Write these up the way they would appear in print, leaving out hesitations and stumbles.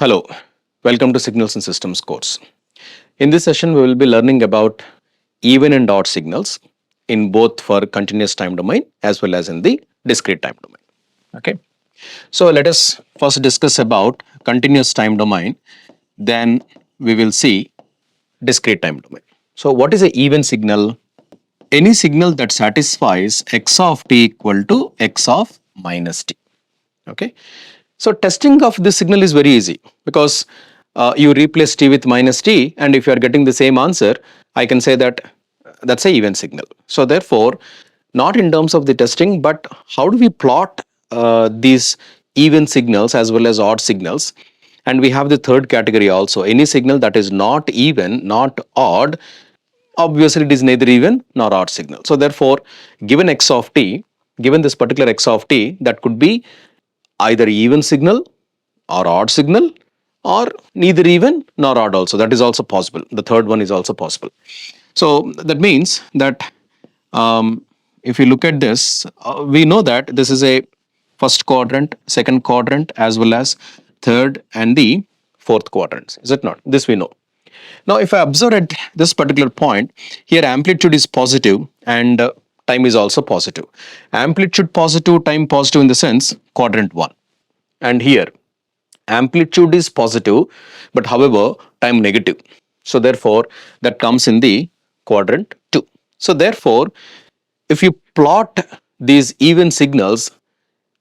Hello, welcome to Signals and Systems course. In this session, we will be learning about even and odd signals in both for continuous time domain as well as in the discrete time domain. Okay, so let us first discuss about continuous time domain, then we will see discrete time domain. So, what is an even signal? Any signal that satisfies x of t equal to x of minus t. Okay, so testing of this signal is very easy because you replace t with minus t, and if you are getting the same answer, I can say that that's a even signal. So therefore, not in terms of the testing, but how do we plot these even signals as well as odd signals? And we have the third category also. Any signal that is not even, not odd, obviously it is neither even nor odd signal. So therefore, given x of t, given this particular x of t, that could be either even signal or odd signal, or neither even nor odd also. That is also possible. The third one is also possible. So that means that if you look at this, we know that this is a first quadrant, second quadrant, as well as third and the fourth quadrants. Is it not? This we know. Now, if I observe at this particular point, here amplitude is positive and time is also positive. Amplitude positive, time positive in the sense quadrant 1. And here amplitude is positive, but however time negative. So therefore, that comes in the quadrant 2. So therefore, if you plot these even signals,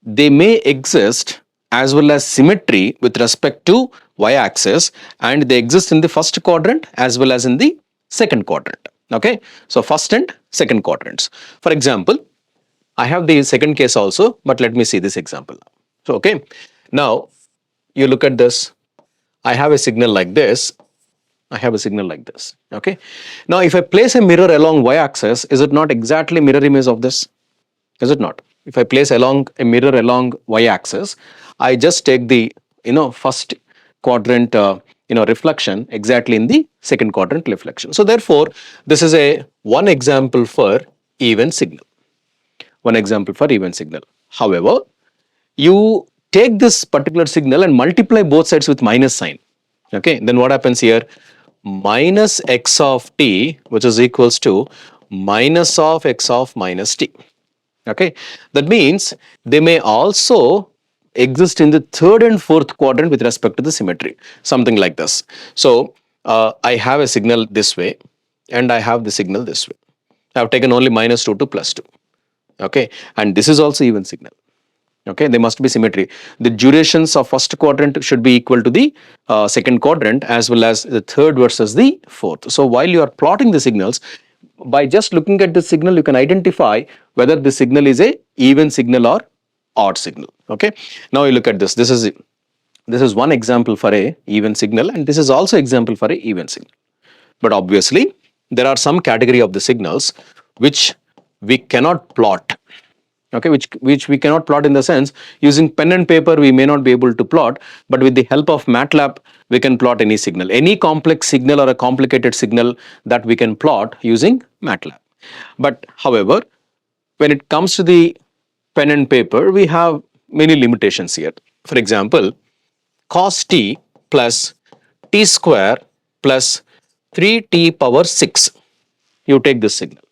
they may exist as well as symmetry with respect to y-axis, and they exist in the first quadrant as well as in the second quadrant. Okay, so first and second quadrants. For example, I have the second case also, but let me see this example. So okay, now you look at this. I have a signal like this. I have a signal like this. Okay, now if I place a mirror along y-axis, is it not exactly mirror image of this? Is it not? If I place along a mirror along y-axis, I just take the first quadrant reflection exactly in the second quadrant reflection. So therefore, this is a one example for even signal. One example for even signal. However, you take this particular signal and multiply both sides with minus sign. Okay, then what happens here? Minus x of t, which is equals to minus of x of minus t. Okay, that means they may also exist in the third and fourth quadrant with respect to the symmetry, something like this. So I have a signal this way and I have the signal this way. I have taken only minus 2 to plus 2. Okay, and this is also even signal. Okay, they must be symmetry. The durations of first quadrant should be equal to the second quadrant as well as the third versus the fourth. So while you are plotting the signals, by just looking at the signal, you can identify whether the signal is a even signal or odd signal. Okay, now you look at this. This is one example for a even signal, and this is also example for a even signal. But obviously, there are some category of the signals which we cannot plot. Okay, which we cannot plot in the sense using pen and paper we may not be able to plot, but with the help of MATLAB we can plot any signal, any complex signal or a complicated signal that we can plot using MATLAB. But however, when it comes to the pen and paper, we have many limitations here. For example, cos t plus t square plus 3t power 6, you take this signal.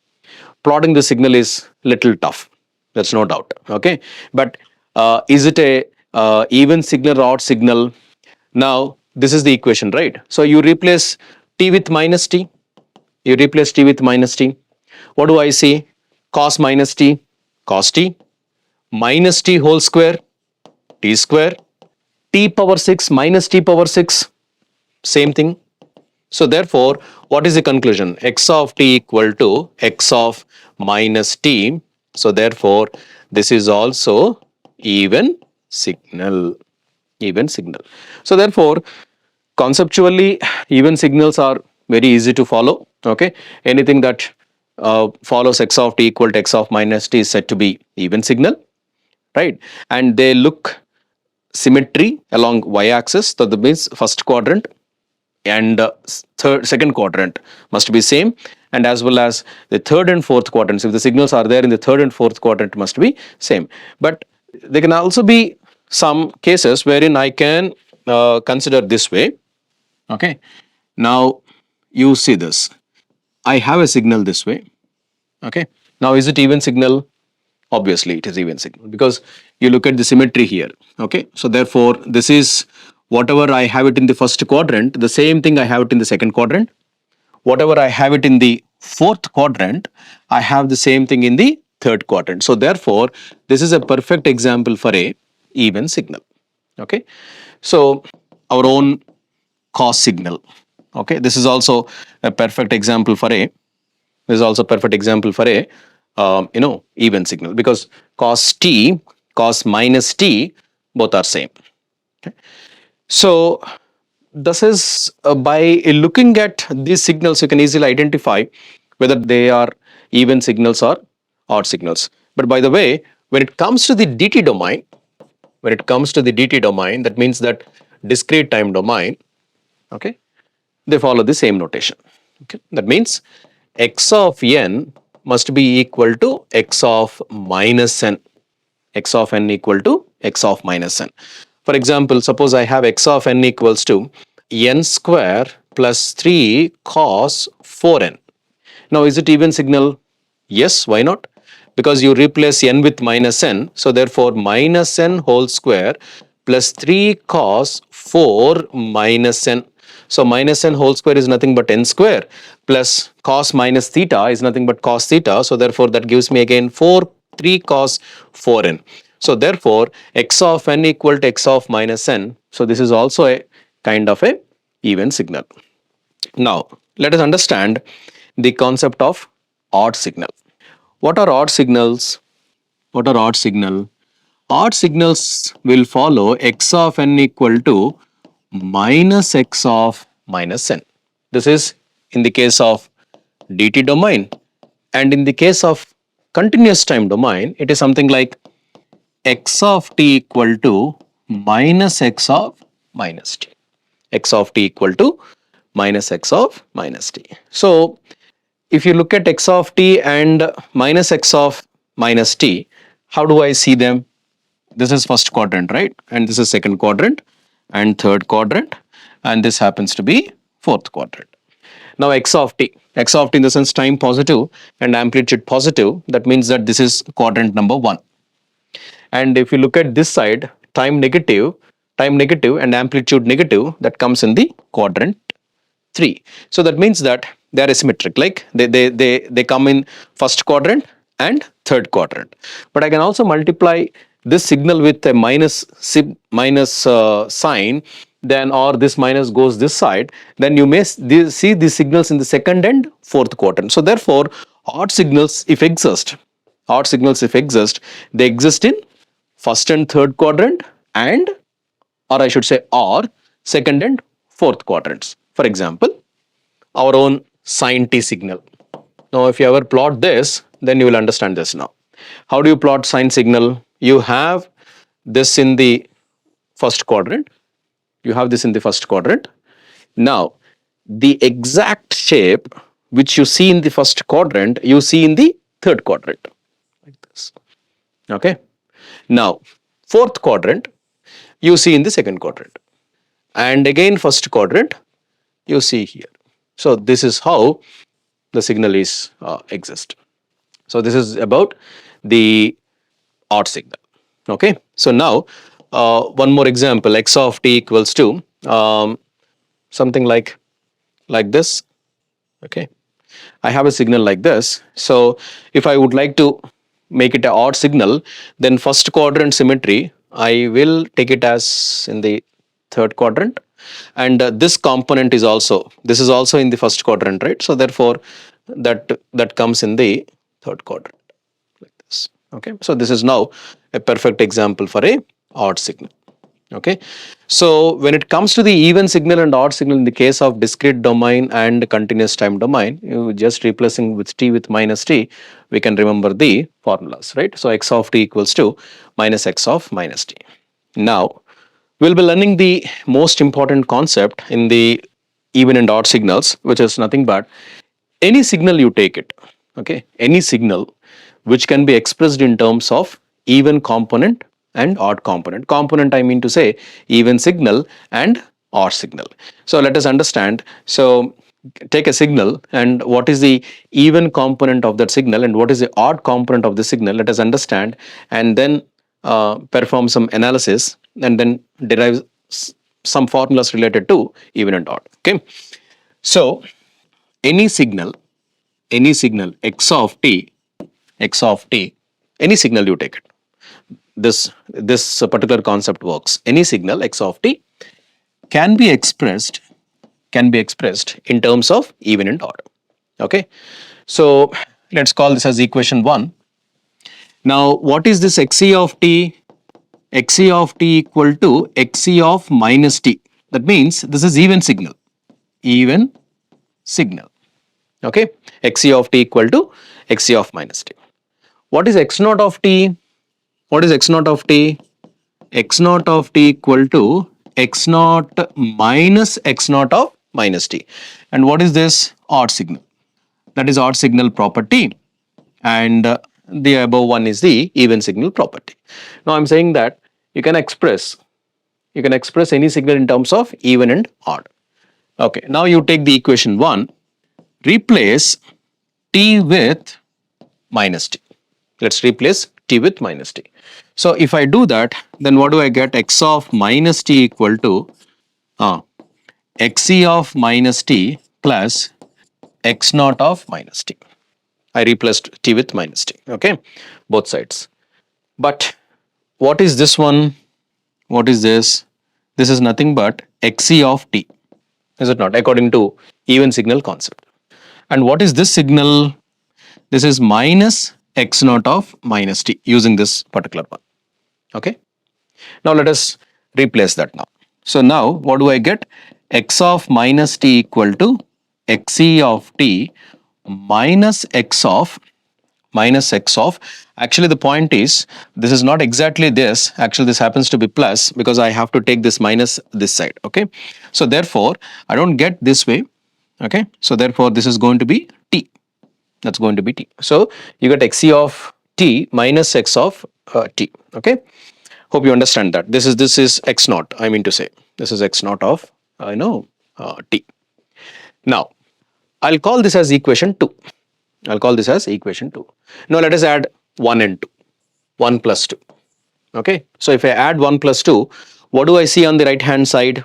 Plotting the signal is little tough, that's no doubt. Okay, but is it a even signal or odd signal? Now this is the equation, right? So you replace t with minus t, you replace t with minus t. What do I see? Cos minus t, cos t, minus t whole square, t square, t power 6 minus t power 6, same thing. So therefore, what is the conclusion? X of t equal to x of minus t. So therefore, this is also even signal. Even signal. So therefore, conceptually, even signals are very easy to follow. Okay, anything that follows x of t equal to x of minus t is said to be even signal, right? And they look symmetry along y-axis. So that means first quadrant and second quadrant must be same, and as well as the third and fourth quadrants, if the signals are there in the third and fourth quadrant, must be same. But there can also be some cases wherein I can consider this way. Okay. Now you see this. I have a signal this way. Okay. Now is it even signal? Obviously it is even signal because you look at the symmetry here. Okay. So therefore this is whatever I have it in the first quadrant, the same thing I have it in the second quadrant. Whatever I have it in the fourth quadrant, I have the same thing in the third quadrant. So therefore this is a perfect example for a even signal. Okay. So our own cos signal. Okay. This is also a perfect example for a even signal because cos t, cos minus t, both are same. Okay. So this is by looking at these signals, you can easily identify whether they are even signals or odd signals. But by the way, when it comes to the dt domain, that means that discrete time domain, okay, they follow the same notation. Okay. That means x of n must be equal to x of minus n. X of n equal to x of minus n. For example, suppose I have x of n equals to n square plus 3 cos 4n. Now is it even signal? Yes, why not? Because you replace n with minus n, so therefore minus n whole square plus 3 cos 4 minus n. So minus n whole square is nothing but n square plus cos minus theta is nothing but cos theta. So therefore that gives me again 3 cos 4n. So therefore x of n equal to x of minus n. So this is also a kind of a even signal. Now let us understand the concept of odd signal. What are odd signals? What are odd signal? Odd signals will follow x of n equal to minus x of minus n. This is in the case of dt domain, and in the case of continuous time domain, it is something like x of t equal to minus x of minus t. X of t equal to minus x of minus t. So if you look at x of t and minus x of minus t, how do I see them? This is first quadrant, right? And this is second quadrant and third quadrant, and this happens to be fourth quadrant. Now x of t in the sense time positive and amplitude positive, that means that this is quadrant number 1. And if you look at this side, time negative and amplitude negative, that comes in the quadrant 3. So that means that they are asymmetric, like they come in first quadrant and third quadrant. But I can also multiply this signal with a minus sign, then or this minus goes this side, then you may see these signals in the second and fourth quadrant. So therefore odd signals if exist, they exist in first and third quadrant, and or I should say or second and fourth quadrants. For example, our own sin t signal. Now if you ever plot this, then you will understand this now. How do you plot sine signal? You have this in the first quadrant. Now the exact shape which you see in the first quadrant, you see in the third quadrant, like this. Okay. Now fourth quadrant you see in the second quadrant, and again first quadrant you see here. So this is how the signal is exist. So this is about the odd signal. Okay. So now one more example, x of t equals to something like this. Okay. I have a signal like this. So if I would like to make it an odd signal, then first quadrant symmetry, I will take it as in the third quadrant, and this component is also, this is also in the first quadrant, right? So therefore that comes in the third quadrant, like this. Okay. So this is now a perfect example for a odd signal. Okay. So when it comes to the even signal and odd signal in the case of discrete domain and continuous time domain, you just replacing with t with minus t, we can remember the formulas, right? So x of t equals to minus x of minus t. Now we'll be learning the most important concept in the even and odd signals, which is nothing but any signal you take it, okay, any signal which can be expressed in terms of even component and odd component. Component, I mean to say even signal and odd signal. So let us understand. So take a signal, and what is the even component of that signal and what is the odd component of the signal. Let us understand, and then perform some analysis, and then derive some formulas related to even and odd. Okay. So any signal x of t, any signal you take it, this particular concept works. Any signal x of t can be expressed in terms of even and odd. Okay. So let's call this as equation 1. Now what is this xc of t? Xc of t equal to xc of minus t. That means this is even signal. Even signal. Okay. Xc of t equal to xc of minus t. What is x naught of t? What is x naught of t? X naught of t equal to x naught minus x naught of minus t. And what is this? Odd signal. That is odd signal property, and the above one is the even signal property. Now I'm saying that you can express any signal in terms of even and odd. Okay, now you take the equation 1, replace t with minus t. Let's replace t with minus t. So if I do that, then what do I get? X of minus t equal to xc of minus t plus x naught of minus t. I replaced t with minus t. Okay, both sides. But what is this one? What is this? This is nothing but xc of t. Is it not? According to even signal concept. And what is this signal? This is minus x naught of minus t using this particular one. Okay. Now let us replace that now. So now what do I get? X of minus t equal to xc of t minus x of actually the point is this is not exactly this, actually this happens to be plus because I have to take this minus this side. Okay. So therefore I don't get this way. Okay. So therefore this is going to be t. That's going to be t. So you get xc of t minus x of t. Okay. Hope you understand that. This is x naught, I mean to say. This is x naught of t. Now I'll call this as equation 2. I'll call this as equation 2. Now let us add 1 and 2. 1 plus 2. Okay. So if I add 1 plus 2, what do I see on the right hand side?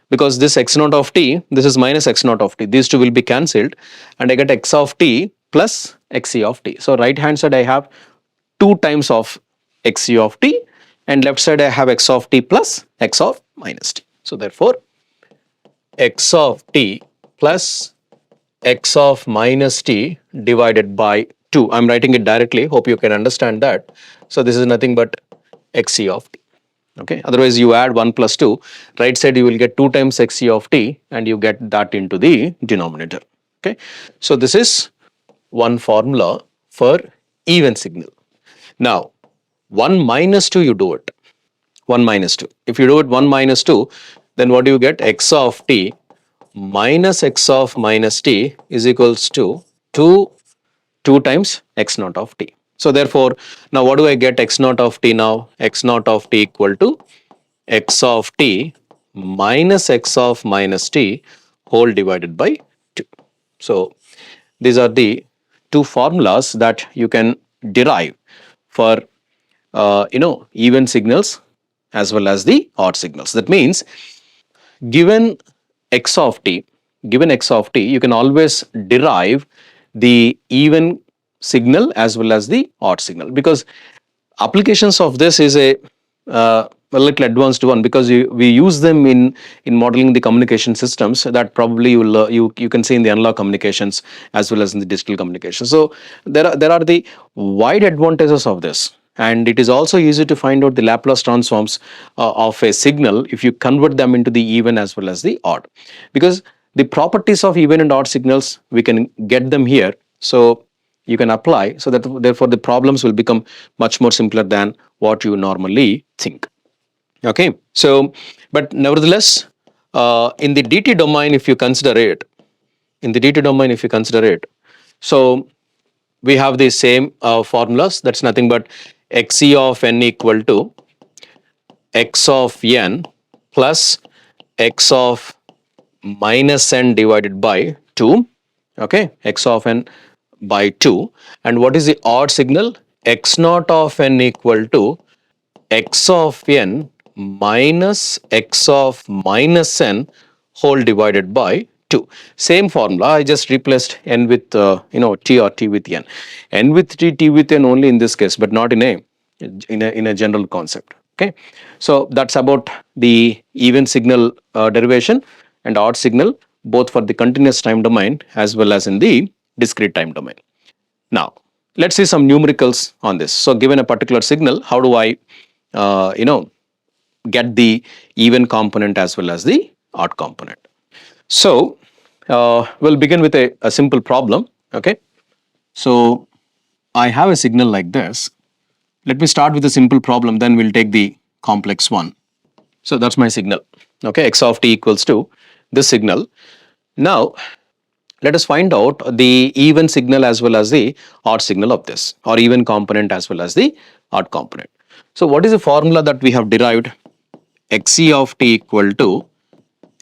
Because this x naught of t, this is minus x naught of t. These two will be cancelled and I get x of t plus xc of t. So right hand side I have 2 times of xc of t, and left side I have x of t plus x of minus t. So therefore x of t plus x of minus t divided by 2. I'm writing it directly. Hope you can understand that. So this is nothing but xc of t. Okay. Otherwise you add 1 plus 2. Right side you will get 2 times xc of t and you get that into the denominator. Okay. So this is one formula for even signal. Now 1 minus 2 you do it. 1 minus 2. If you do it 1 minus 2, then what do you get? X of t minus x of minus t is equals to 2 times x naught of t. So therefore, now what do I get? X naught of t now? X naught of t equal to x of t minus x of minus t whole divided by 2. So these are the two formulas that you can derive for even signals as well as the odd signals. That means given x of t, you can always derive the even signal as well as the odd signal, because applications of this is a little advanced one, because we use them in modeling the communication systems that probably you can see in the analog communications as well as in the digital communications. So there are the wide advantages of this, and it is also easy to find out the Laplace transforms of a signal if you convert them into the even as well as the odd, because the properties of even and odd signals we can get them here. So you can apply, so that therefore the problems will become much more simpler than what you normally think. Okay. So but nevertheless in the dt domain, if you consider it, so we have the same formulas. That's nothing but xc of n equal to x of n plus x of minus n divided by 2, okay, x of n by 2. And what is the odd signal? X naught of n equal to x of n minus x of minus n whole divided by 2. Same formula, I just replaced n with t or t with n. N with t with n only in this case, but not in a general concept. Okay, so that's about the even signal derivation and odd signal both for the continuous time domain as well as in the discrete time domain. Now, let's see some numericals on this. So, given a particular signal, how do I, get the even component as well as the odd component? So, we'll begin with a simple problem. Okay. So, I have a signal like this. Let me start with a simple problem, then we'll take the complex one. So, that's my signal. Okay, x of t equals to this signal. Now, let us find out the even signal as well as the odd signal of this, or even component as well as the odd component. So what is the formula that we have derived? Xc of t equal to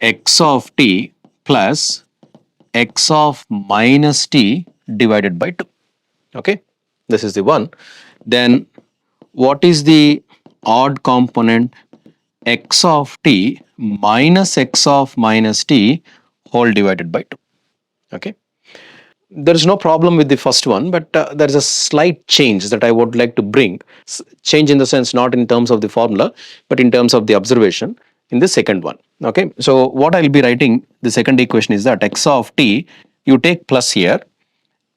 x of t plus x of minus t divided by 2. Okay, this is the one. Then what is the odd component? X of t minus x of minus t whole divided by 2. Okay, there is no problem with the first one, but there is a slight change that I would like to bring. Change in the sense not in terms of the formula, but in terms of the observation in the second one. Okay, so what I will be writing, the second equation is that x of t, you take plus here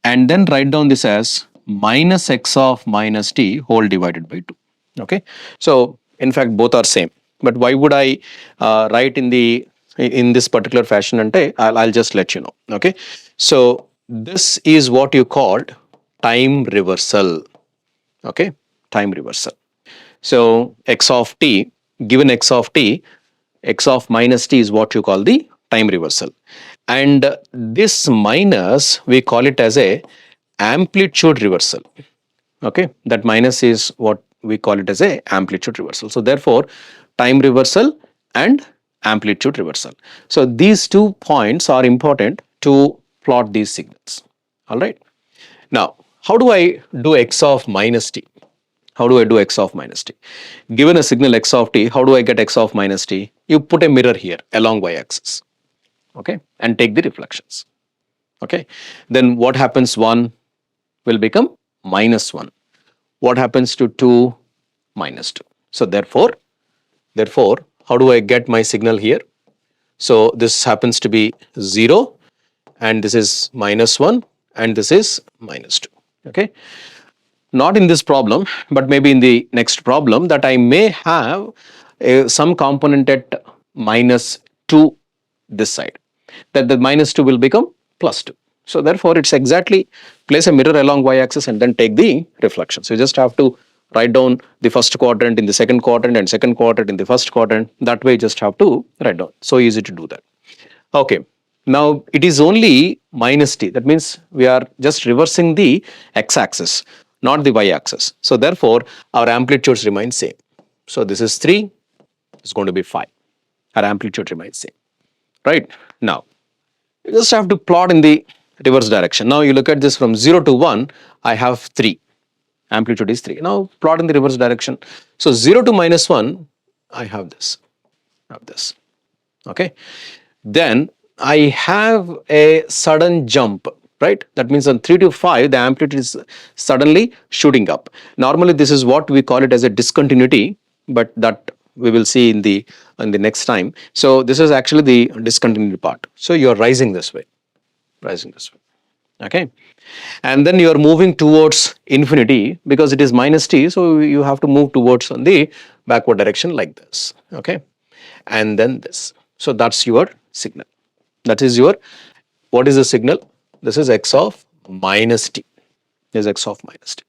and then write down this as minus x of minus t whole divided by 2. Okay, so in fact both are same, but why would I write in this particular fashion? And I'll just let you know. Okay, so this is what you called time reversal. Okay, time reversal. So x of t, given x of t, x of minus t is what you call the time reversal, and this minus we call it as a amplitude reversal. Okay, that minus is what we call it as a amplitude reversal. So therefore time reversal and amplitude reversal. So these 2 points are important to plot these signals. All right. Now, how do I do x of minus t? How do I do x of minus t? Given a signal x of t, how do I get x of minus t? You put a mirror here along y-axis, okay, and take the reflections. Okay, then what happens? 1 will become minus 1. What happens to 2? Minus 2. So therefore, how do I get my signal here? So this happens to be 0, and this is minus 1, and this is minus 2. Okay, not in this problem, but maybe in the next problem, that I may have some component at minus 2 this side, that the minus 2 will become plus 2. So therefore it's exactly place a mirror along y-axis and then take the reflection. So you just have to write down the first quadrant in the second quadrant and second quadrant in the first quadrant. That way you just have to write down. So easy to do that. Okay, now it is only minus t. That means we are just reversing the x-axis, not the y-axis. So therefore our amplitudes remain same. So this is 3, it's going to be 5. Our amplitude remains same. Right, now you just have to plot in the reverse direction. Now you look at this from 0 to 1, I have 3. Amplitude is 3. Now plot in the reverse direction. So 0 to minus 1, I have this. Okay. Then I have a sudden jump, right? That means on 3 to 5, the amplitude is suddenly shooting up. Normally this is what we call it as a discontinuity, but that we will see in the next time. So this is actually the discontinuity part. So you are rising this way. Okay, and then you are moving towards infinity because it is minus t, so you have to move towards on the backward direction like this. Okay, and then this. So that's your signal. That is your, what is the signal? This is x of minus t. This is x of minus t.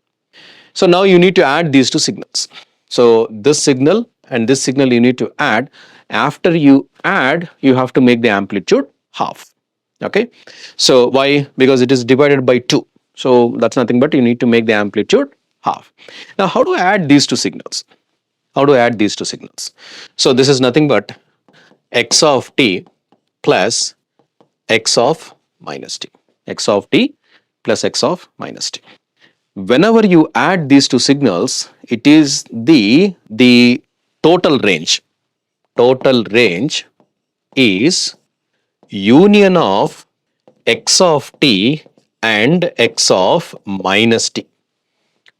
So now you need to add these 2 signals. So this signal and this signal you need to add. After you add, you have to make the amplitude half. Okay, so why? Because it is divided by 2. So that's nothing but you need to make the amplitude half. Now how do I add these 2 signals? How do I add these two signals? So this is nothing but x of t plus x of minus t. X of t plus x of minus t. Whenever you add these two signals, it is the total range. Total range is union of x of t and x of minus t.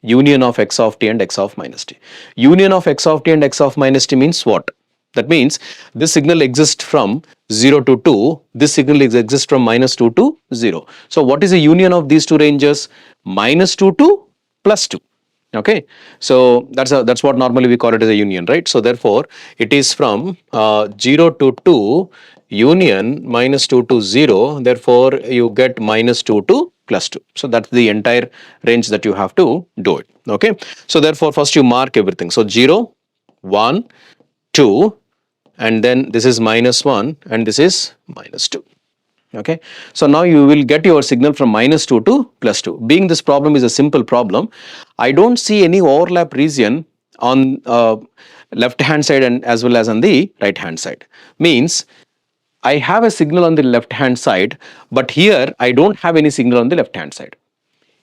Union of x of t and x of minus t. Union of x of t and x of minus t means what? That means this signal exists from 0 to 2, this signal exists from minus 2 to 0. So what is the union of these two ranges? Minus 2 to plus 2. Okay, so that's what normally we call it as a union, right? So therefore it is from 0 to 2 union minus 2 to 0, therefore you get minus 2 to plus 2. So that's the entire range that you have to do it. Okay, so therefore first you mark everything. So 0, 1, 2, and then this is minus 1 and this is minus 2. Okay, so now you will get your signal from minus 2 to plus 2. Being this problem is a simple problem, I don't see any overlap region on left hand side and as well as on the right hand side. Means I have a signal on the left hand side, but here I don't have any signal on the left hand side.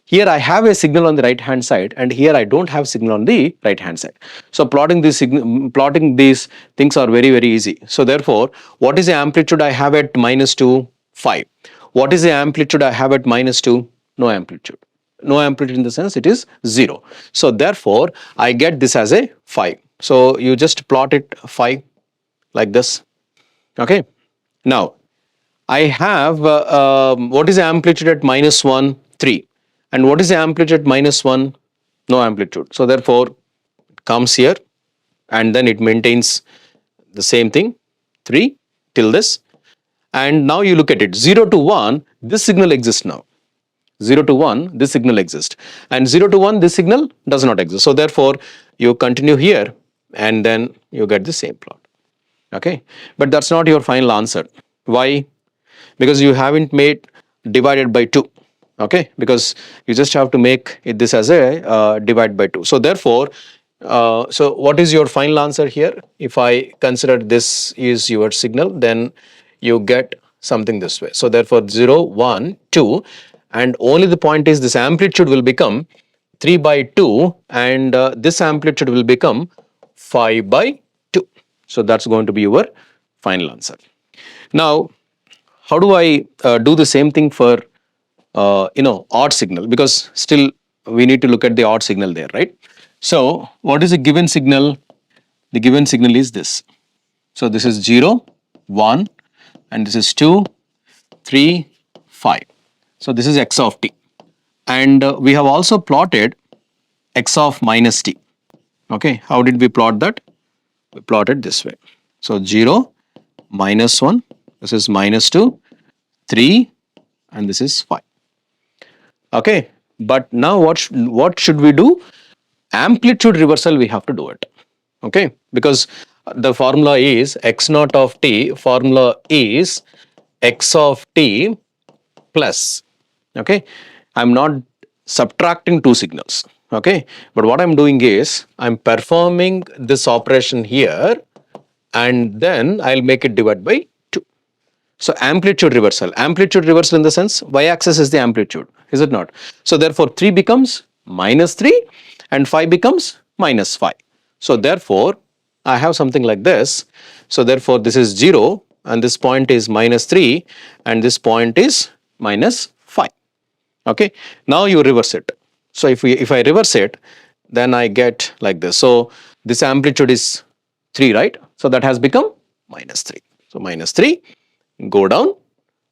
Here I have a signal on the right hand side and here I don't have signal on the right hand side. So plotting these things are very easy. So therefore, what is the amplitude I have at minus 2? 5. What is the amplitude I have at minus 2? No amplitude. No amplitude in the sense it is 0. So therefore, I get this as a 5. So you just plot it 5 like this. Okay. Now, I have what is the amplitude at minus 1? 3. And what is the amplitude at minus 1? No amplitude. So therefore, it comes here and then it maintains the same thing 3 till this. And now you look at it 0 to 1, this signal exists now. 0 to 1, this signal exists. And 0 to 1, this signal does not exist. So therefore, you continue here and then you get the same plot. Okay. But that's not your final answer. Why? Because you haven't made divided by 2. Okay, because you just have to make it this as a divide by 2. So therefore, so what is your final answer here? If I consider this is your signal, then you get something this way. So therefore 0, 1, 2, and only the point is this amplitude will become 3 by 2 and this amplitude will become 5 by 2. So that's going to be your final answer. Now, how do I do the same thing for odd signal, because still we need to look at the odd signal there, right? So what is a given signal? The given signal is this. So this is 0, 1 and this is 2, 3, 5. So this is x of t and we have also plotted x of minus t. Okay, how did we plot that? We plotted this way. So 0, minus 1, this is minus 2, 3 and this is 5. Okay, but now what should we do? Amplitude reversal we have to do it. Okay, because the formula is x naught of t, formula is x of t plus. Okay, I'm not subtracting two signals. Okay, but what I'm doing is I'm performing this operation here and then I'll make it divide by 2. So amplitude reversal in the sense y-axis is the amplitude, is it not? So therefore 3 becomes minus 3 and 5 becomes minus 5. So therefore I have something like this. So therefore this is 0 and this point is minus 3 and this point is minus 5. Okay, now you reverse it. So if I reverse it, then I get like this. So this amplitude is 3, right? So that has become minus 3. So minus 3, go down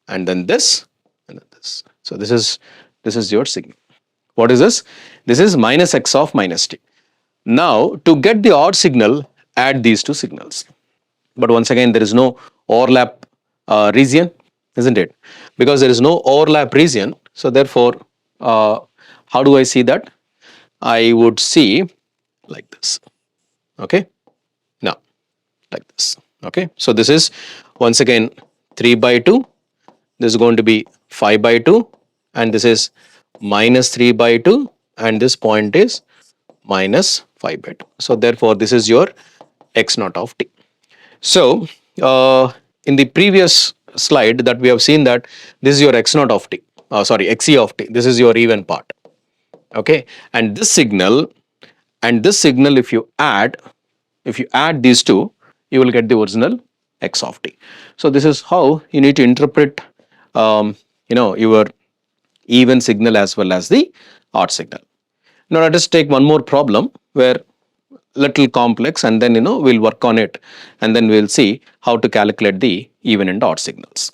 and then this and then this. So this is your signal. What is this? This is minus x of minus t. Now to get the odd signal, add these two signals. But once again there is no overlap region, isn't it? Because there is no overlap region, so therefore how do I see that? I would see like this. Okay, now like this. Okay, so this is once again 3 by 2, this is going to be 5 by 2 and this is minus 3 by 2 and this point is minus 5 by 2. So therefore, this is your x naught of t. So in the previous slide that we have seen that this is your x naught of t, sorry, xe of t, this is your even part, okay, and this signal if you add these two, you will get the original x of t. So this is how you need to interpret your even signal as well as the odd signal. Now let us take one more problem where little complex, and then we'll work on it, and then we'll see how to calculate the even and odd signals.